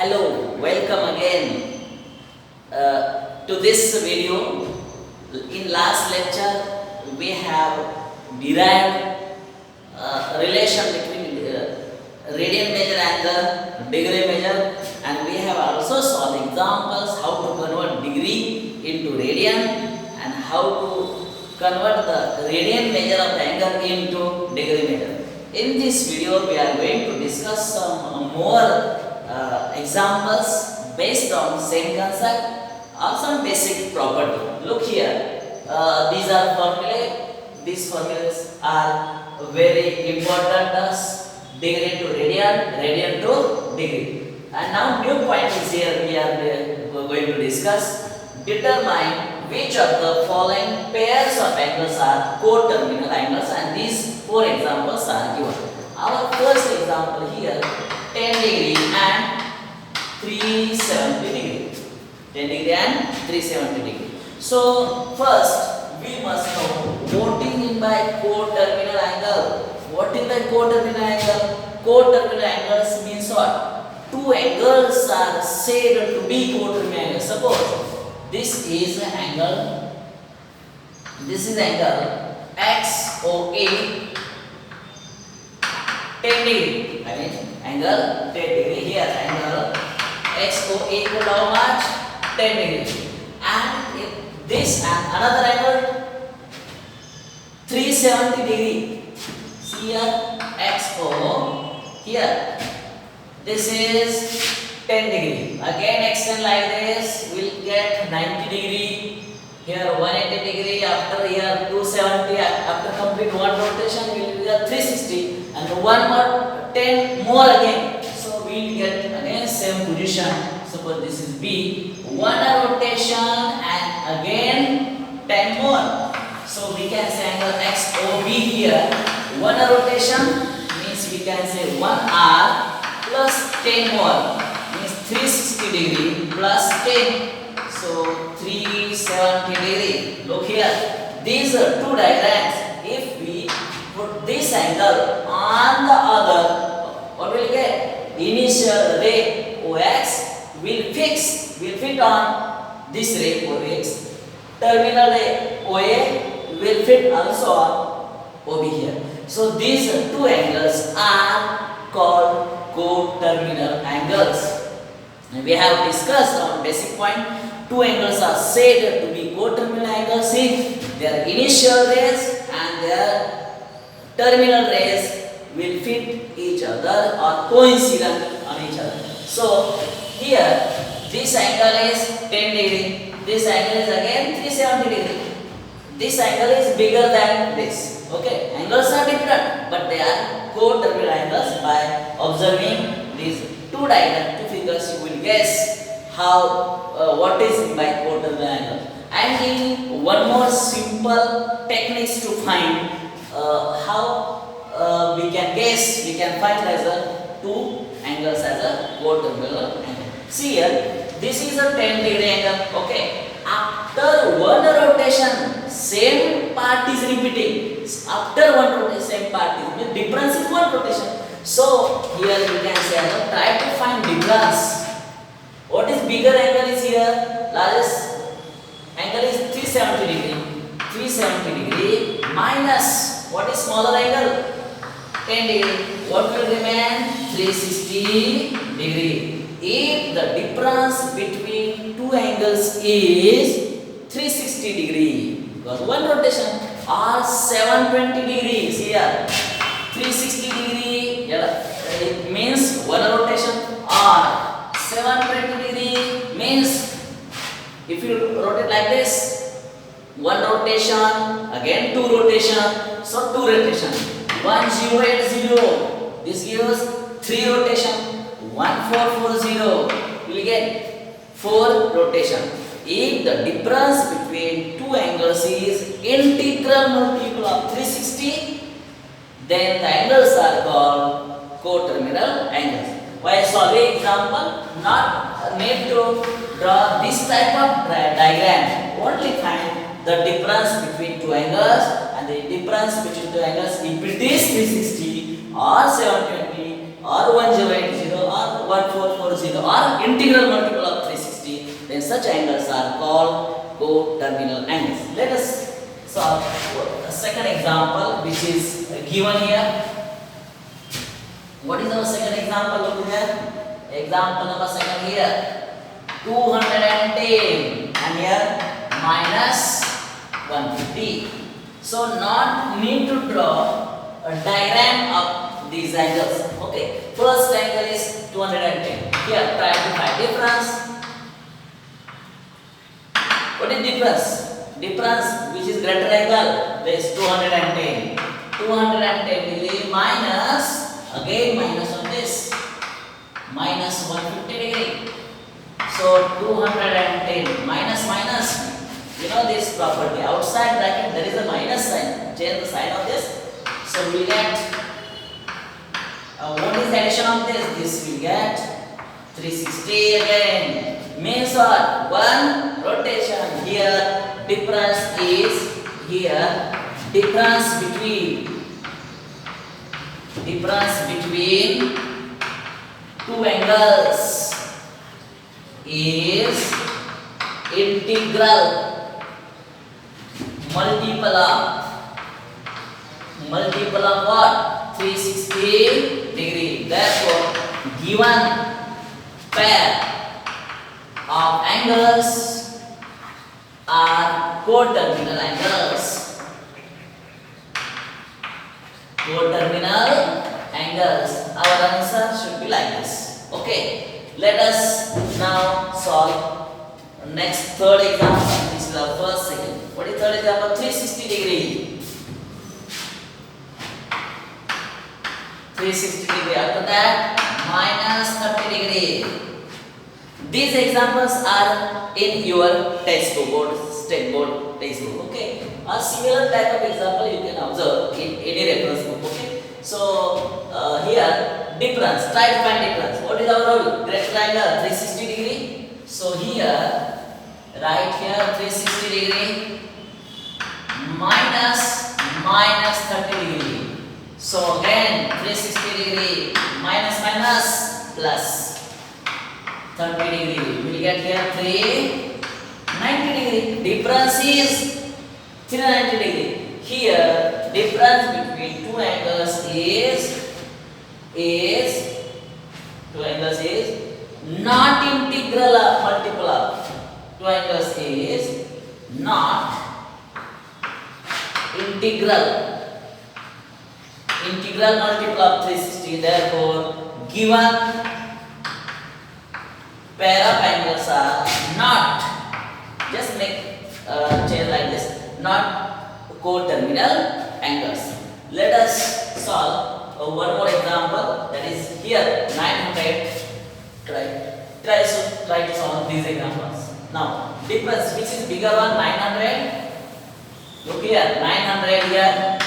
Hello, welcome again to this video. In last lecture, we have derived relation between radian measure and the degree measure, and we have also solved examples how to convert degree into radian and how to convert the radian measure of the angle into degree measure. In this video, we are going to discuss some more examples based on same concept or some basic property. Look here, these are formulae. These formulas are very important as degree to radian, radian to degree. And now new point is here we are going to discuss. Determine which of the following pairs of angles are coterminal angles, and these four examples are given. Our first example here, 10 degree and 370 degree. 10 degree and 370 degree. So first we must know what is meant by coterminal angle. What is the coterminal angle? Coterminal angles means what? Two angles are said to be coterminal angles. Suppose this is angle XOA 10 degree. I mean angle 10 degree here. Angle XOA equal to how much? 10 degree. And if this and another angle 370 degree. See here XO here. This is 10 degree. Again extend like this, we'll get 90 degree. Here 180 degree. After here 270. After complete one rotation, we will get 360. And one more 10 more again. So we will get again same position. Suppose this is B. One rotation and again 10 more. So we can say angle XOB here. One rotation means we can say 1R plus 10 more. 360 degree plus 10, so 370 degree. Look here, these are two diagrams. If we put this angle on the other, what will get? Initial ray OX will fit on this ray OX. Terminal ray OA will fit also on OB here. So these two angles are called coterminal angles. We have discussed on basic point. Two angles are said to be coterminal angles if their initial rays and their terminal rays will fit each other or coincident on each other. So here this angle is 10 degree. This angle is again 370 degree. This angle is bigger than this. Okay, angles are different, but they are coterminal angles. By observing these two diagrams, two figures, you will guess how what is by coterminal angle. And in one more simple techniques to find how we can guess, we can find as a two angles as a coterminal angle. See here, this is a 10 degree angle. Okay, after one rotation, same part is repeating. After one rotation, same part is repeating. Difference is one rotation. So here we can say, try to find difference. What is bigger angle is here? Largest angle is 370 degree. 370 degree minus what is smaller angle? 10 degree. What will remain? 360 degree. If the difference between two angles is 360 degree, because one rotation, or 720 degrees here. 360 degree, it means one rotation, or 720 degree means if you rotate like this, one rotation, again two rotation, so two rotation. 1080, this gives three rotation. 1440, you will get four rotation. If the difference between two angles is integral multiple of 360, then the angles are called coterminal angles. While solving example, not need to draw this type of diagram. Only find the difference between two angles, and the difference between two angles, if it is 360 or 720 or 1080 or 1440 or or integral multiple of 360, then such angles are called coterminal angles. Let us solve a second example which is given here. What is our second example? Look here. Example number second here. 210 and here minus 150. So not need to draw a diagram of these angles. Okay. First angle is 210. Here try to find difference. What is difference? Difference which is greater angle. This 210. 210 degree minus again minus on this minus 150 degree. So 210 minus minus. You know this property. Outside bracket there is a minus sign. Change the sign of this. So we get what is the addition of this? This we get 360 again. Means what? One rotation. Here difference is here difference between two angles is integral multiple of what? 360 degree. Therefore, given pair of angles are coterminal angles. Coterminal angles. Our answer should be like this. Okay. Let us now solve next third example. This is our first second. What is third example? 360 degree. 360 degree. After that, minus 30 degree. These examples are in your textbook or state board textbook. Okay. A similar type of example you can observe in any reference book. Okay. So here difference. Try to find difference. What is our rule? Greater angle 360 degree. So here, right here 360 degree minus 30 degree. So again 360 degree minus plus 30 degree. We will get here 390 degree. Difference is 390 degree. Here difference between two angles is not integral multiple of two angles is not integral multiple of 360. Therefore, given pair of angles are not, just make change like this, not coterminal angles. Let us solve one more example, that is here 900. Try to solve these examples. Now difference which is bigger one, 900. Look here 900 here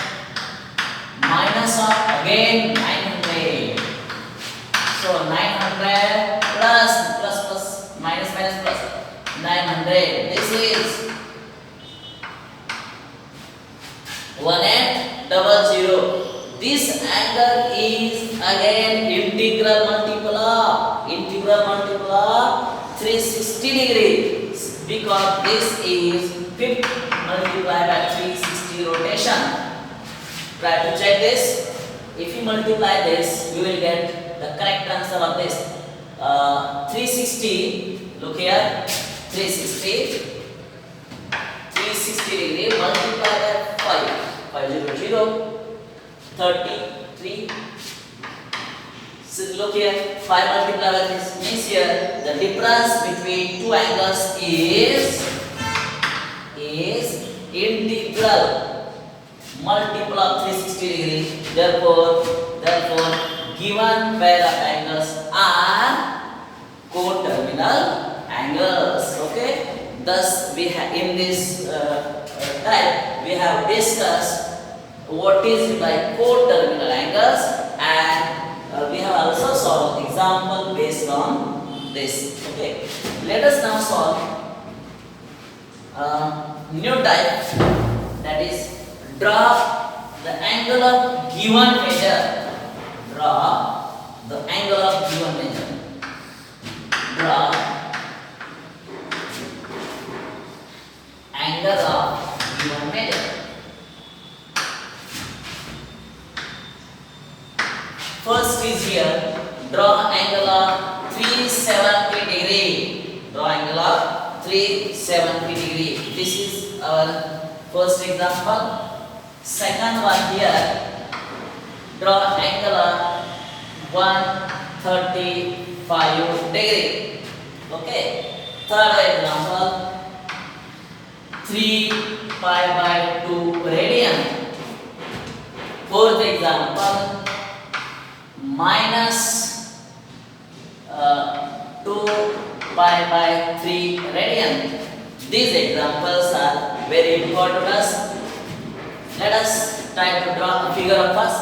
minus of again 900. So 900 plus minus plus 900. This is 1800. This angle is again integral multiple of 360 degrees, because this is 50 multiplied by 360 rotation. Try to check this. If you multiply this, you will get the correct answer of this. 360. Look here. 360 degree multiplied by 500. 33. So look here, 5 multiplied by this means here the difference between two angles is integral multiple of 360 degree. Therefore given pair of angles are coterminal angles. Okay. Thus we have in this type we have discussed what is like coterminal angles, and we have also solved example based on this. Okay. Let us now solve new type, that is draw the angle of given measure. Draw the angle of given measure. draw angle of given measure. First is here, draw angle of 370 degree. Draw angle of 370 degree. This is our first example. Second one here, draw angle of 135 degree. Okay. Third example, 3 pi by 2 radian. Fourth example, minus 2 pi by 3 radian. These examples are very important to us. Let us try to draw a figure first.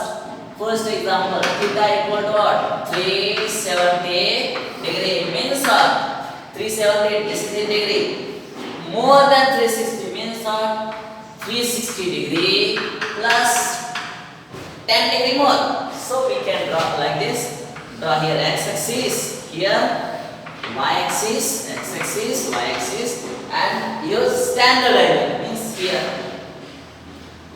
First example, theta equal to what? 370 degree means what? 370 this is in degree. More than 360 means what? 360 degree plus 10 degree more. So we can draw like this. Draw here x-axis, here y-axis, x-axis, y-axis, and use standard angle means here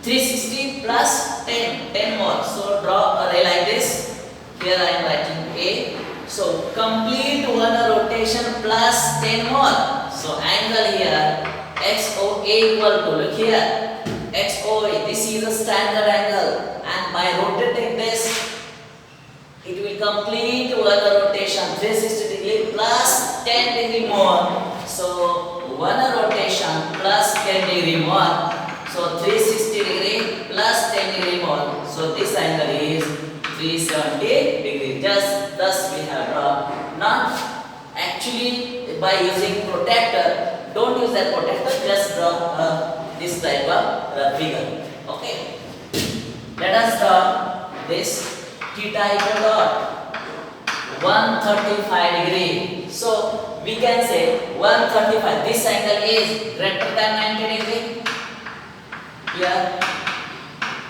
360 plus 10 more. So draw a ray like this. Here I am writing A. So complete one rotation plus 10 more. So angle here XOA equal to, look here, XOA, this is a standard angle, and by rotating this it will complete one rotation 360 degree plus 10 degree more. So one rotation plus 10 degree more. So 360 degree plus 10 degree more. So this angle is 370 degree. Just thus we have drawn. Not actually by using protractor. Don't use that protractor. Just draw this type of figure. Okay. Let us draw this theta equal to 135 degree. So we can say 135. This angle is greater than 90 degree. Here.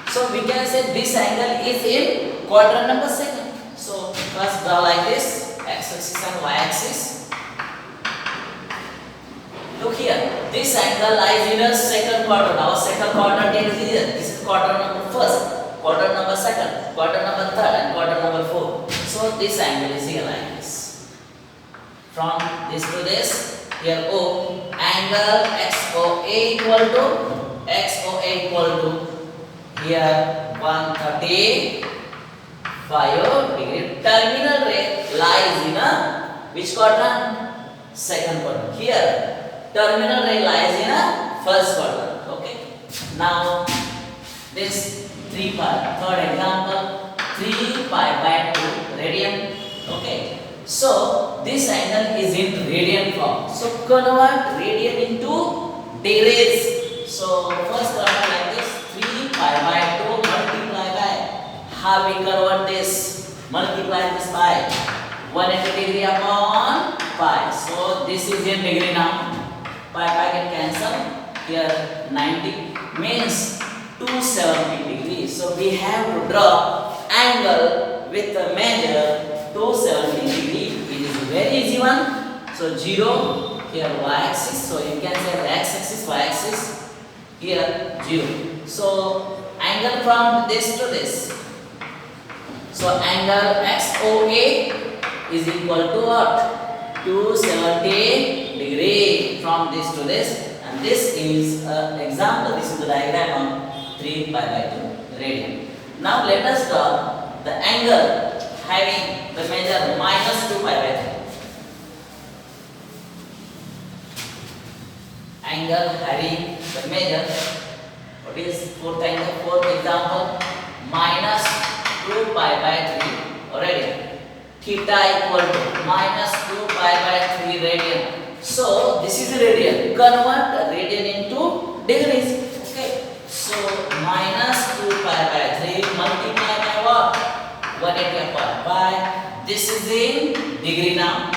So we can say this angle is in quadrant number second. So first draw like this, x-axis and y-axis. Look here, this angle lies in a second quadrant. Our second quadrant is here. This is quadrant number first, quadrant number second, quadrant number third, and quadrant number four. So this angle is here like this. From this to this, here O, angle XOA equal to here 135 degree. Terminal ray lies in a which quadrant? Second quadrant. Here terminal ray lies in a first quadrant. Okay. Now this 3 pi. Third example, 3 pi by 2 radian. Okay. So this angle is in radian form. So convert radian into degrees. So first convert like this, 3 pi by 2 multiply by, how we convert this, multiply this by 180 degree upon pi. So this is in degree now, pi can cancel, here 90 means 270 degrees. So we have to draw angle with the measure 270 degree. It is a very easy one. So 0, here y-axis, so you can say x-axis, y-axis, here 0. So angle from this to this. So angle XOA is equal to what? 270 degree from this to this. And this is an example. This is the diagram of 3 pi by 2 radian. Now let us draw the angle having the measure minus 2 pi by 3. Angle having the measure, what is fourth angle? Fourth example, minus 2 pi by 3 radian. Theta equal to minus 2 pi by 3 radian. So this is radian. Convert radian into degrees. Okay. So minus 2 pi by 3 multiply by what? 180 upon pi. This is in degree now.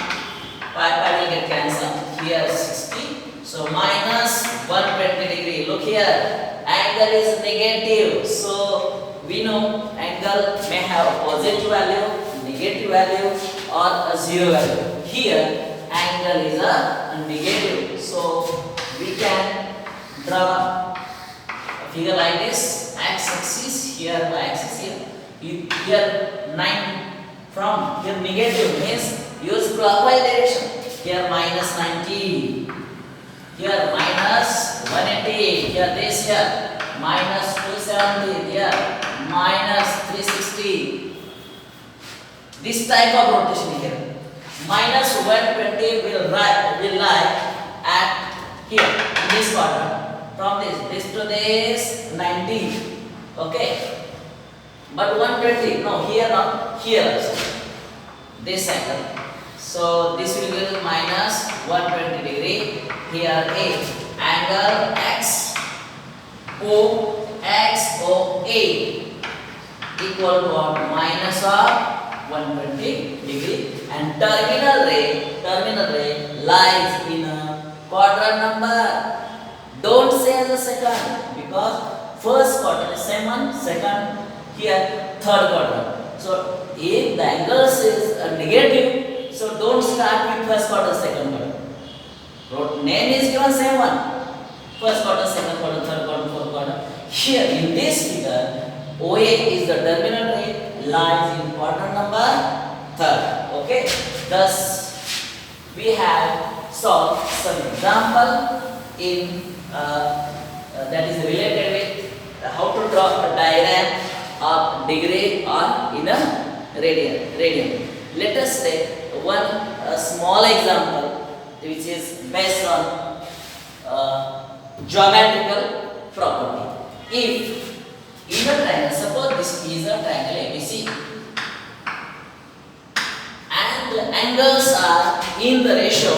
Pi will get cancelled. Here 60. So minus 120 degree. Look here. Angle is negative. So we know angle may have positive value, negative value, or a zero value. Here angle is a negative. So we can draw a figure like this. X-axis here, y-axis here. Here 9 from here negative means use clockwise direction. Here minus 90. Here minus 180. Here this here minus 270. Here minus 360. This type of rotation here. Minus 120 will lie at here in this quadrant. From this to this 90. Okay. But 120, no, here not, here also. This angle. So this will be minus 120 degree. Here A. Angle X O X O A equal to minus of 120 degree. And terminal ray lies in a quadrant number. Don't say as a second because first quadrant is same one, second here third quadrant. So if the angles is negative, so don't start with first quadrant, second quadrant. Name is given same one. First quadrant, second quadrant, third quadrant, fourth quadrant. Here in this figure, OA is the terminal ray lies in quadrant number third. Okay. Thus we have solved some example in that is related with how to draw a diagram of degree or in a radian. Let us take one small example which is based on geometrical property. If in a triangle, suppose this is a triangle ABC and the angles are in the ratio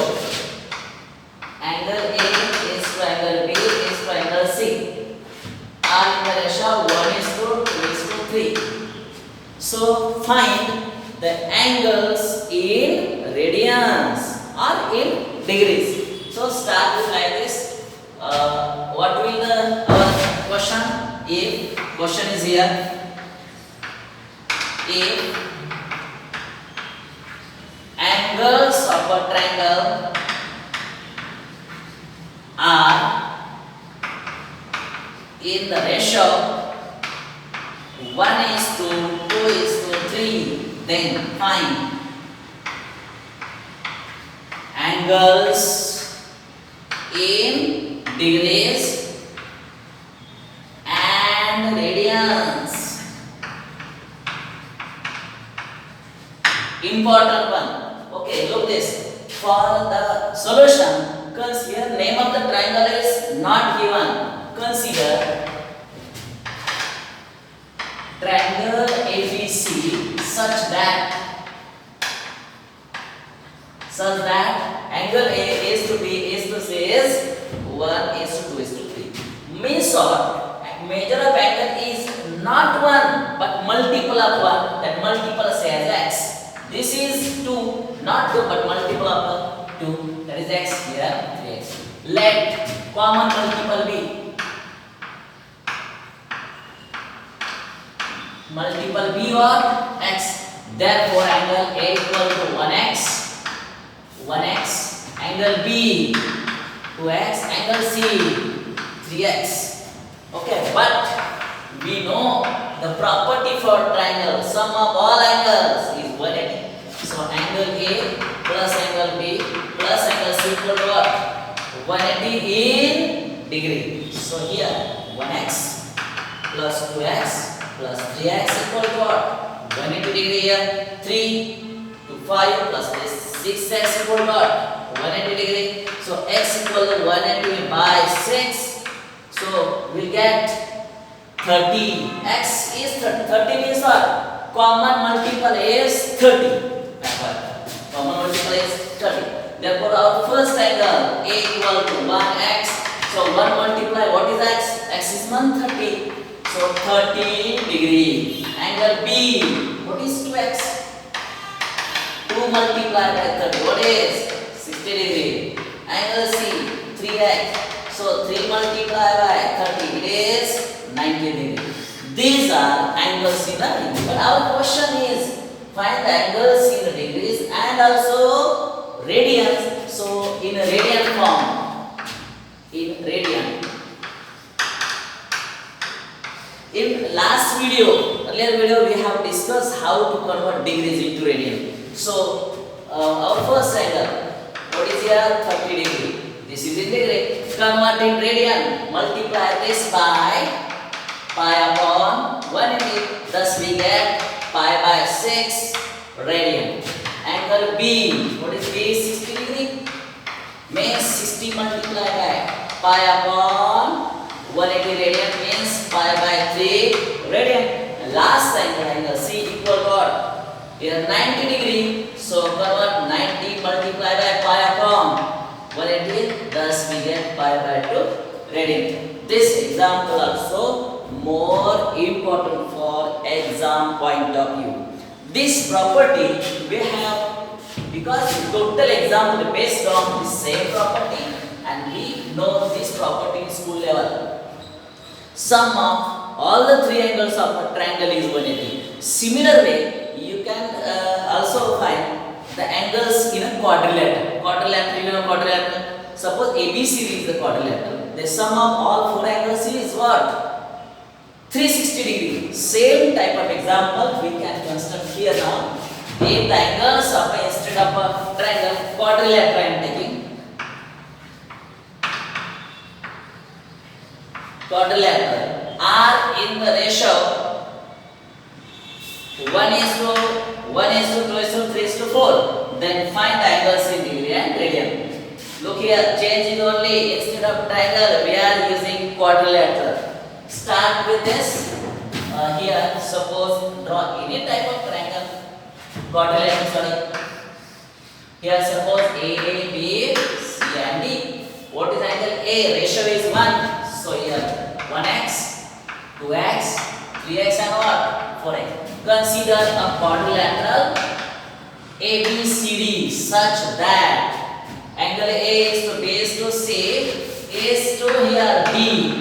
angle A is to angle B is to angle C are in the ratio 1:2:3. So find the angles in radians or in degrees. So start with like this. What will our question? If question is here, if angles of a triangle are in the ratio 1:2:3, then find angles in degrees and radians. Important one. Okay, look this. For the solution, consider name of the triangle is not given. Consider triangle ABC such that angle A is to B is to C is 1:2:3. Means what? Measure of angle is not 1 but multiple of 1. That multiple say as x. This is 2, not 2 but multiple of 2. That is x here, 3x. Let common multiple be. Multiple b or x. Therefore angle A equal to 1x, angle B 2x, angle C 3x. Okay, but we know the property for triangle, sum of all angles is 180. So angle A plus angle B plus angle C equal to what? 180 in degree. So here 1x plus 2x plus 3x equal to what? 180 degree here. 3 to 5 plus this 6x equal to what? 180 degree. So x equal to 180 by 6. So we get 30. X is 30. 30 means what? Common multiple is 30. Common multiple is 30. Therefore our first angle A equal to 1x. So 1 multiply what is x? X is 130. So 30 degree. Angle B, what is 2x? 2 multiply by 30, what is? 60 degree. Angle C, 3x. So 3 multiply by 30, it is 90 degree. These are angles in the degree. But our question is, find the angles in the degrees and also radians earlier video we have discussed how to convert degrees into radian. So our first angle, what is here? 30 degree. This is in degree. Convert in radian. Multiply this by pi upon 180. Thus we get pi by 6 radian. Angle B, what is B? 60 degree. Means 60 multiplied by pi upon 180 radian means pi by 3 radian. And last angle C equal what? Here 90 degree. So convert 90 multiplied by pi upon 180. Thus we get pi by 2 radian. This example also more important for exam point of view. This property we have because total example based on the same property and we know this property in school level. Sum of all the three angles of a triangle is 180. Similar way, you can also find the angles in a quadrilateral. Quadrilateral, you know quadrilateral. Suppose ABCD is the quadrilateral. The sum of all four angles is what? 360 degree. Same type of example we can construct here now. If the angles of instead of a triangle, quadrilateral I am taking. Quadrilateral are in the ratio 1:2:3:4. Then find the angles in degree and radian. Look here, change is only instead of triangle we are using quadrilateral. Start with this. Here, suppose draw any type of triangle. Quadrilateral, sorry. Here, suppose A, B, C, and D. What is angle A? Ratio is 1. So here, 1x, 2x, 3x, and what? 4x. Consider a quadrilateral ABCD such that angle A is to B is to C is to here D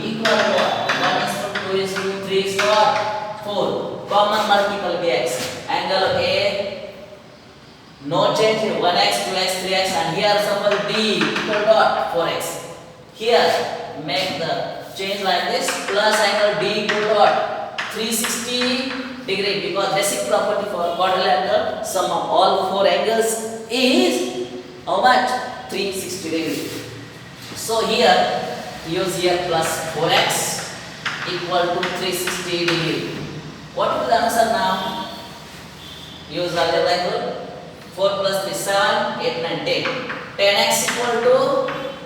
equal to what? 1 is to 2 is to 3 is to what? 4. Common multiple BX. Angle A, no change here. 1x, 2x, 3x, and here suppose D equal to what? 4x. Here, make the change like this. Plus angle D equal to what? 360 degree. Because basic property for quadrilateral, sum of all four angles is how much? 360 degree. So here, use here plus 4x equal to 360 degree. What will be the answer now? Use algebra rule. 4 plus 3, 7, 8, 9, 10. 10x equal to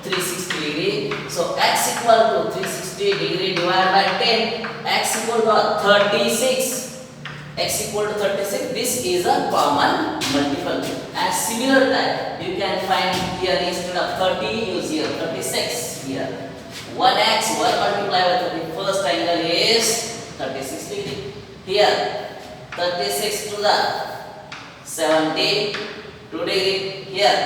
360 degree. So x equal to 360 degree divided by 10. X equal to 36. X equal to 36. This is a common multiple. And similar type, you can find here instead of 30, use here 36 here. 1x, 1 multiplied by 30. First angle is 36 degree. Here, 36 to the 72 degree. Here,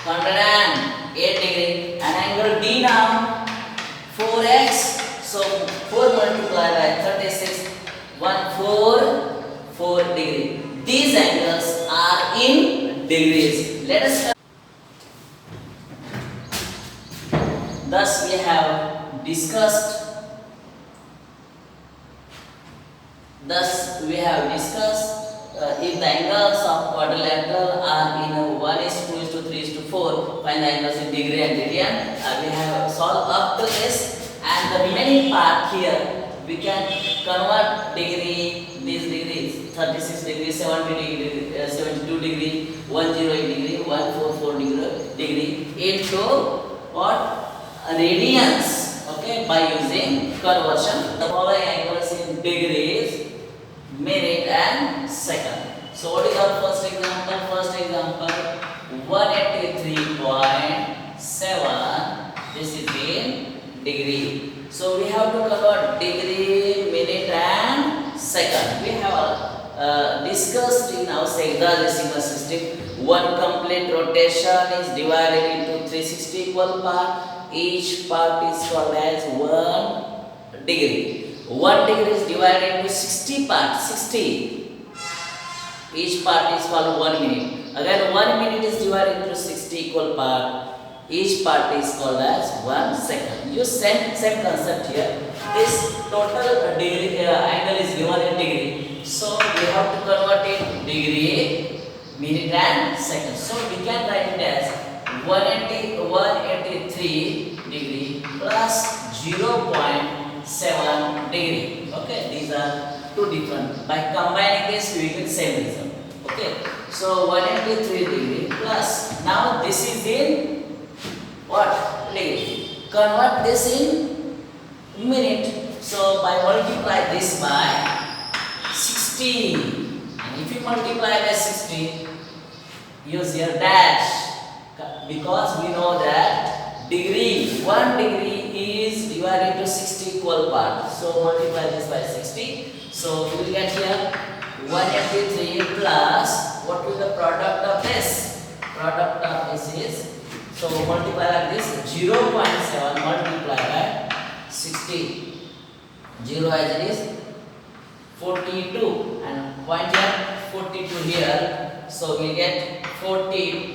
108 degree. And angle D now, 4x. So 4 multiplied by 36, 144 degree. These angles are in degrees. Let us start. Thus we have discussed. If the angles of quadrilateral are in 1:2:3:4, find the angles in degree and radian. We have solved up to this. And the remaining part here, we can convert degree, these degrees, 36 degree, 70 degree, 72 degree, 108 degree, 144 degree into what? Radians, okay, by using conversion. The following angles in degrees, minute and second. So what is our first example? First example, 183.7, this is in degree. So we have to convert degree, minute and second. We have discussed in our hexadecimal system. One complete rotation is divided into 360 equal parts. Each part is called as 1 degree. 1 degree is divided into 60 parts. 60. Each part is called 1 minute. Again, 1 minute is divided into 60 equal parts. Each part is called as 1 second. Use same concept here. this total degree angle is given in degree. So we have to convert it degree, minute and second. So we can write it as 183 degree plus 0.7 degree. Okay, these are two different. By combining this, we get same result. Okay, so 183 degree plus. Now this is in what degree? Convert this in minute. So by multiply this by 60, and if you multiply by 60, use your dash, because we know that degree, 1 degree is divided into 60 equal parts. So multiply this by 60. So we will get here 183 plus, what will the product of this? Product of this is, so multiply like this, 0.7 multiply by 60. 0 as it is 42, and point here 42 here. So we get 42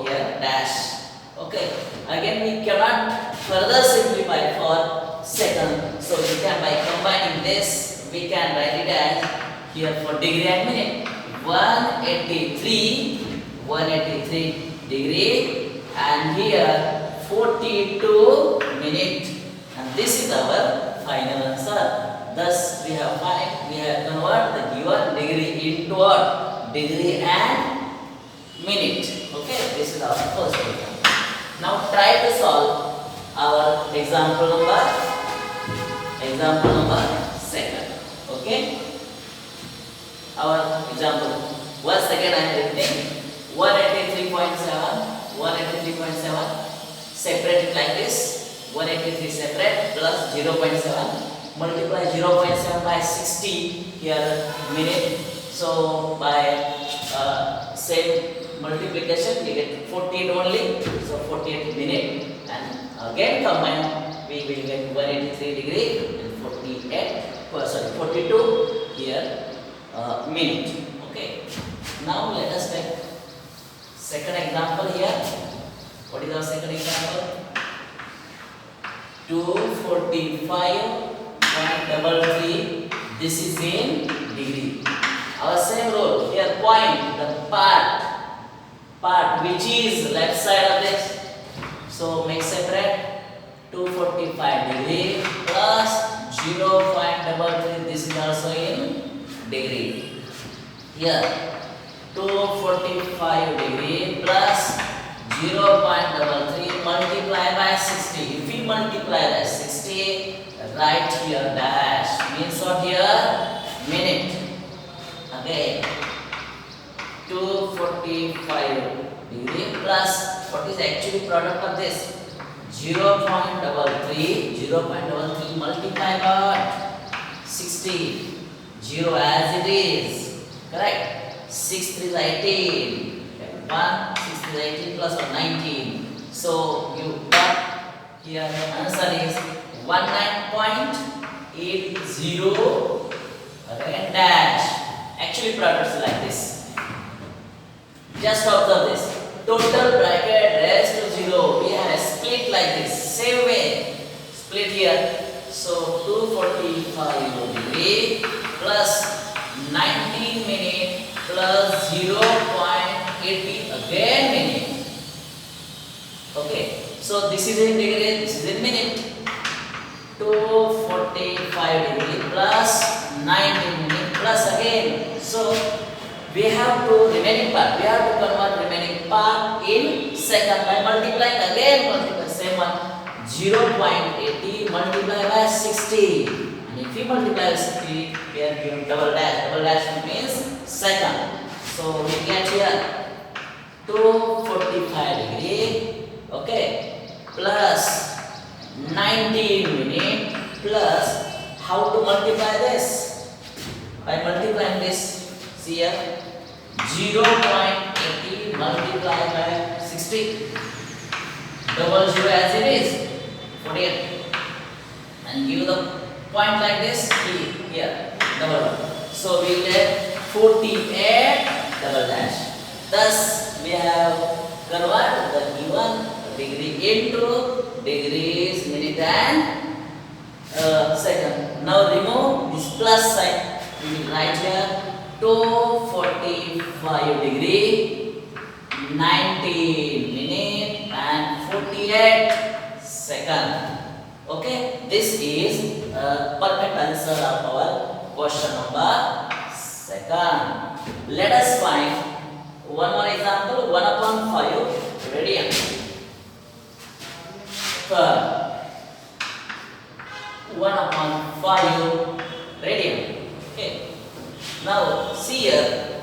here dash. Okay. Again we cannot further simplify for second. So we can, by combining this, we can write it as here for degree and minute. 183 degree, and here 42 minute, and this is our final answer. Thus we have converted the given degree into what? Degree and minute. Okay, this is our first example. Now try to solve our example number second. Okay, our example. Once again I am writing 183.7 separate it like this. 183 separate plus 0.7 multiply 0.7 by 60 here minute. So by same multiplication we get 48 only. So 48 minute, and again combine, we will get 183 degree and 42 here minute. Okay. Now let us take second example here. What is our second example? 245.33. This is in degree. Our same rule here, point the part which is left side of this. So make separate 245 degree plus 0.33. This is also in degree. Here 245 degree plus 0.33 multiply by 60. If we multiply by 60, write here dash, means what here? Minute. Okay. 245 degree plus, what is actually product of this? 0.33 multiply by 60. 0 as it is. Correct? 6 3 is 18. 1 6 3 is 18 plus 1 19. So you got here the answer is 19.80 and dash. Actually products like this. Just observe this. Total bracket raised to 0. We have a split like this. Same way. Split here. So 245 degree plus 19 minute plus 0.80 again minute. Okay. So this is in degree, this is in minute. 245 degree plus 19 minute plus again. So we have to remaining part. We have to convert remaining part in second by multiplying again. Multiply same one. 0.80 multiply by 60. And if we multiply by 60, we are given double dash. Double dash means second. So we get here 245 degree. Okay. Plus 19 minute plus, how to multiply this? By multiplying this, see here 0.80 multiply by 60, double 0 as it is 48, and give the point like this here double 1. So we get 48 double dash. Thus we have converted the given degree into degrees, minute and second. Now remove this plus sign. We will write here 245 degree, 19 minute and 48 second. Okay, this is perfect answer of our question number second. Let us find one more example. 1/5 radian. Third, 1/5 radian. Okay. Now see here.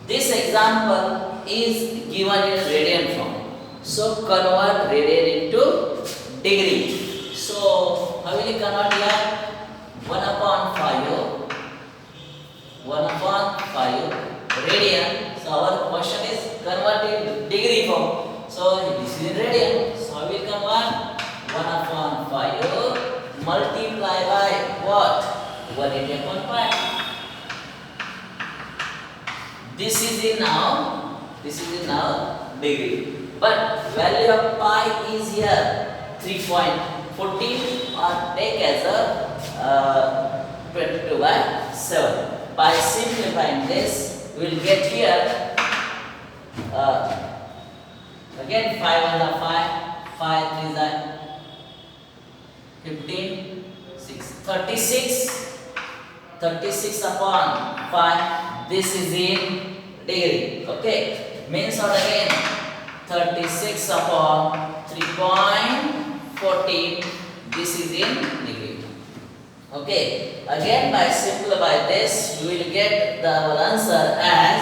This example is given in radian form. So convert radian into degree. So how will you convert here? 1/5 radian. So our question is converted degree form. So this is in radian. So I will convert 1/5 multiply by what? 180/5. This is in now degree. But value of pi is here 3.14 or take as a 22/7. By simplifying this, we will get here again 5 and 5, 5 is 15, 6, 36/5. This is in degree. Okay, means what again? 36/3.14. This is in degree. Okay, again by simplify this, you will get the answer as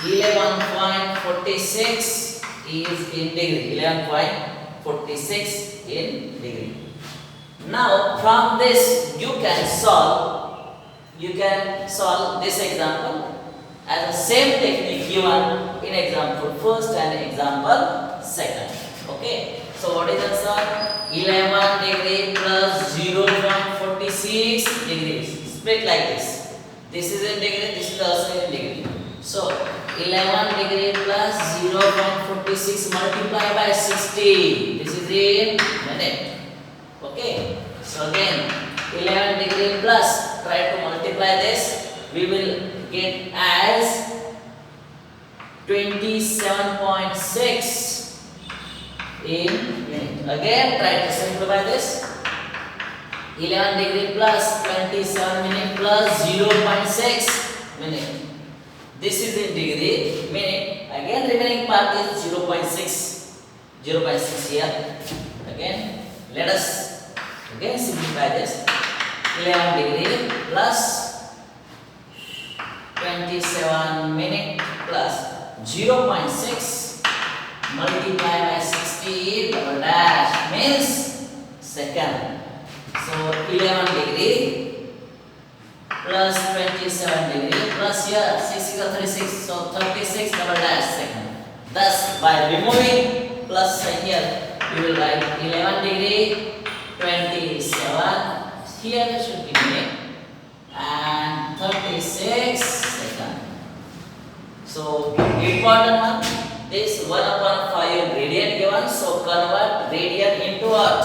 11.46 is in degree. 11.46 in degree. Now from this you can solve this example as the same technique given in example first and example second. Okay, so what is answer? 11 degree plus 0.46 degrees. Split like this. This is in degree, this is also in degree. So 11 degree plus 0.46 multiplied by 60. This is in minute. Okay, so again 11 degree plus, try to multiply this, we will get as 27.6 in minute. Again try to simplify this. 11 degree plus 27 minute plus 0.6 minute. This is in degree, minute. Again remaining part is 0.6 here. Again let us again simplify this. 11 degree plus 27 minute plus 0.6 multiplied by 60 double dash means second. So 11 degree plus 27 degree plus here 6 is 36, so 36 double dash second. Thus by removing plus sign here, we will write 11 degree 27. Here it should be minute and 36 second. So important one, this 1/5 radian given. So convert radian into what?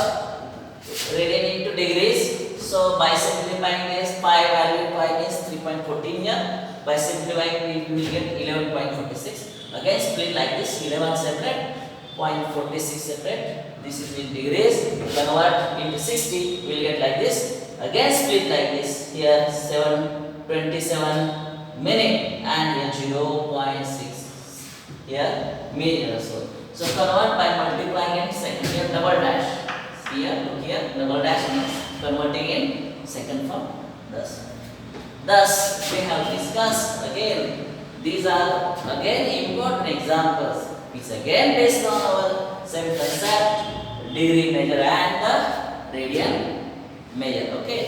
Radian into degrees. So by simplifying this, pi value pi means 3.14 here. By simplifying we will get 11.46. Again split like this, 11 separate, 0.46 separate. This is in degrees. Convert into 60, we will get like this. Again split like this. Here 27 minute and here 0.6. Here minute also. So convert by multiplying in second. Here double dash. Here look here double dash means converting in second form. Thus we have discussed again. These are again important examples. It's again based on our same concept, degree measure and the radian measure. Okay.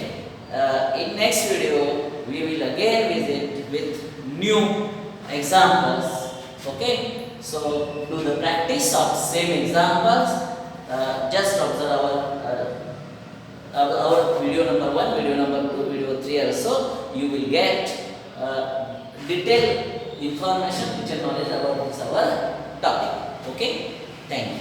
In next video we will again visit with new examples. Okay. So do the practice of same examples. Just observe our video number 1, video number 2, video 3 also. You will get detailed information, detailed knowledge about this our topic. Okay. Thank you.